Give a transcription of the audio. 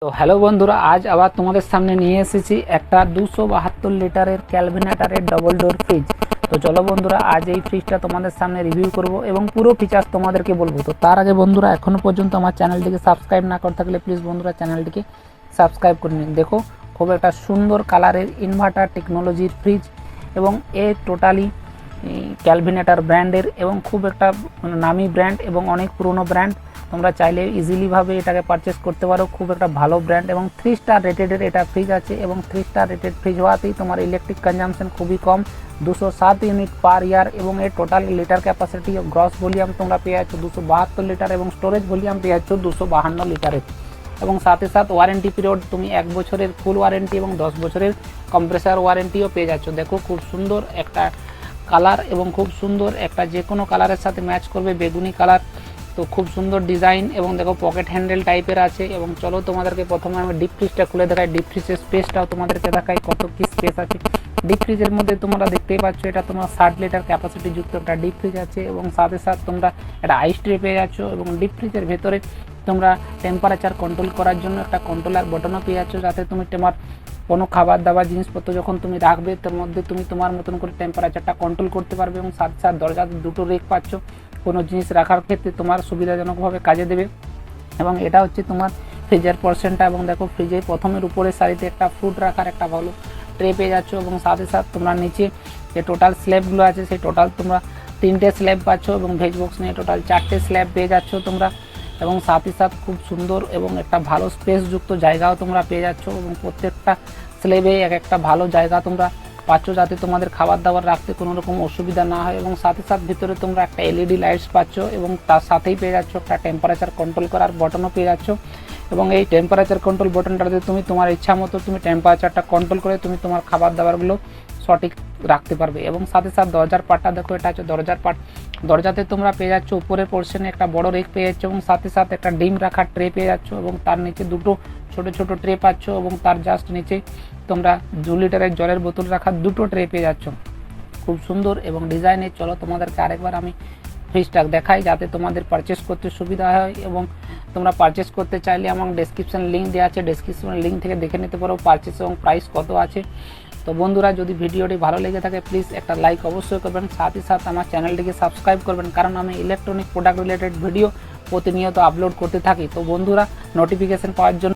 তো হ্যালো বন্ধুরা, আজ আবার তোমাদের সামনে নিয়ে এসেছি একটা 272 লিটারের ক্যালভিনেটারের ডবল ডোর ফ্রিজ। তো চলো বন্ধুরা, আজ এই ফ্রিজটা তোমাদের সামনে রিভিউ করব এবং পুরো ফিচার্স তোমাদেরকে বলবো। তো তার আগে বন্ধুরা, এখনও পর্যন্ত আমার চ্যানেলটিকে সাবস্ক্রাইব না করে থাকলে প্লিজ বন্ধুরা চ্যানেলটিকে সাবস্ক্রাইব করে নিন। দেখো, খুব একটা সুন্দর কালারের ইনভার্টার টেকনোলজির ফ্রিজ এবং এ টোটালি ক্যালভিনেটার ব্র্যান্ডের এবং খুব একটা নামি ব্র্যান্ড এবং অনেক পুরনো ব্র্যান্ড। তোমরা চাইলে ইজিলিভাবে এটাকে পারচেস করতে পারো। খুব একটা ভালো ব্র্যান্ড এবং 3 স্টার রেটেডের এটা ফ্রিজ আছে এবং 3 স্টার রেটেড ফ্রিজ হওয়াতেই তোমার ইলেকট্রিক কনজামশন খুবই কম, 207 ইউনিট পার ইয়ার এবং এর total litre capacity gross volume তোমরা পেয়ে যাচ্ছ 272 লিটার এবং স্টোরেজ ভলিউম পেয়ে যাচ্ছ 252 লিটারের। এবং সাথে সাথে ওয়ারেন্টি পিরিয়ড তুমি 1 বছরের ফুল ওয়ারেন্টি এবং 10 বছরের কম্প্রেসার ওয়ারেন্টিও পেয়ে যাচ্ছ। দেখো, খুব সুন্দর একটা কালার এবং খুব সুন্দর একটা যে কোনো কালারের সাথে ম্যাচ করবে, বেগুনি কালার। তো খুব সুন্দর ডিজাইন এবং দেখো পকেট হ্যান্ডেল টাইপের আছে। এবং চলো তোমাদেরকে প্রথমে আমি ডিপ ফ্রিজটা খুলে দেখাই, ডিপ ফ্রিজের স্পেসটাও তোমাদেরকে দেখাই কত কি স্পেস আছে। ডিপ ফ্রিজের মধ্যে তোমরা দেখতেই পাচ্ছ এটা তোমার 60 লিটার ক্যাপাসিটি যুক্ত একটা ডিপ ফ্রিজ আছে এবং সাথে সাথে তোমরা একটা আইস ট্রে পেয়ে যাচ্ছ এবং ডিপ ফ্রিজের ভেতরে তোমরা টেম্পারেচার কন্ট্রোল করার জন্য একটা কন্ট্রোলার বটনও পেয়ে যাচ্ছ, যাতে তুমি তোমার কোনো খাবার দাবার জিনিসপত্র যখন তুমি রাখবে তার মধ্যে তুমি তোমার মতন করে টেম্পারেচারটা কন্ট্রোল করতে পারবে। এবং সাথে সাথে দরজাতে দুটো রেক পাচ্ছ, কোনো জিনিস রাখার ক্ষেত্রে তোমার সুবিধাজনকভাবে কাজে দেবে। এবং এটা হচ্ছে তোমার ফ্রিজের পার্সেন্টটা। এবং দেখো, ফ্রিজের প্রথমের উপরের সারিতে একটা ফ্রুট রাখার একটা ভালো ট্রে পেয়ে যাচ্ছ এবং সাথে সাথে তোমরা নিচে যে টোটাল স্ল্যাবগুলো আছে সেই টোটাল তোমরা 3টে স্ল্যাব পাচ্ছ এবং ভেজ বক্স নিয়ে টোটাল 4টে স্ল্যাব পেয়ে যাচ্ছ তোমরা। এবং সাথে সাথে খুব সুন্দর এবং একটা ভালো স্পেসযুক্ত জায়গাও তোমরা পেয়ে যাচ্ছ এবং প্রত্যেকটা স্ল্যাবে এক একটা ভালো জায়গা তোমরা পাচ্ছ, যাতে তোমাদের খাবার দাবার রাখতে কোনো রকম অসুবিধা না হয়। এবং সাথে সাথে ভিতরে তোমরা একটা এলইডি লাইটস পাচ্ছ এবং তার সাথেই পেয়ে যাচ্ছ একটা টেম্পারেচার কন্ট্রোল করার বটনও পেয়ে যাচ্ছ। এবং এই টেম্পারেচার কন্ট্রোল বটনটাতে তুমি তোমার ইচ্ছা মতো তুমি টেম্পারেচারটা কন্ট্রোল করে তুমি তোমার খাবার দাবারগুলো সঠিক রাখতে পারবে। এবং সাথে সাথে দরজার পাটটা দেখো, এটা হচ্ছে দরজার পাট। দরজাতে তোমরা পেয়ে যাচ্ছ উপরের পোর্শনে একটা বড় রেক পেয়ে যাচ্ছ এবং সাথে সাথে একটা ডিম রাখার ট্রে পেয়ে যাচ্ছ এবং তার নিচে দুটো ছোট ছোট ট্রে পাচ্ছ এবং তার জাস্ট নিচে তোমরা 2 লিটারের জলের বোতল রাখার দুটো ট্রে পেয়ে যাচ্ছ। খুব সুন্দর এবং ডিজাইনের। চলো তোমাদেরকে আরেকবার আমি ফ্রিজটা দেখাই যাতে তোমাদের পারচেস করতে সুবিধা হয়। এবং তোমরা পারচেস করতে চাইলে আমার ডেসক্রিপশন লিঙ্ক দেওয়া আছে, ডেসক্রিপশন লিঙ্ক থেকে দেখে নিতে পারো পারচেস এবং প্রাইস কত আছে। তো বন্ধুরা, যদি ভিডিওটি ভালো লেগে থাকে প্লিজ একটা লাইক অবশ্যই করবেন, সাথে সাথে আমার চ্যানেলটিকে সাবস্ক্রাইব করবেন, কারণ আমি ইলেকট্রনিক প্রোডাক্ট রিলেটেড ভিডিও প্রতিনিয়ত আপলোড করতে থাকি। তো বন্ধুরা, নোটিফিকেশন পাওয়ার জন্য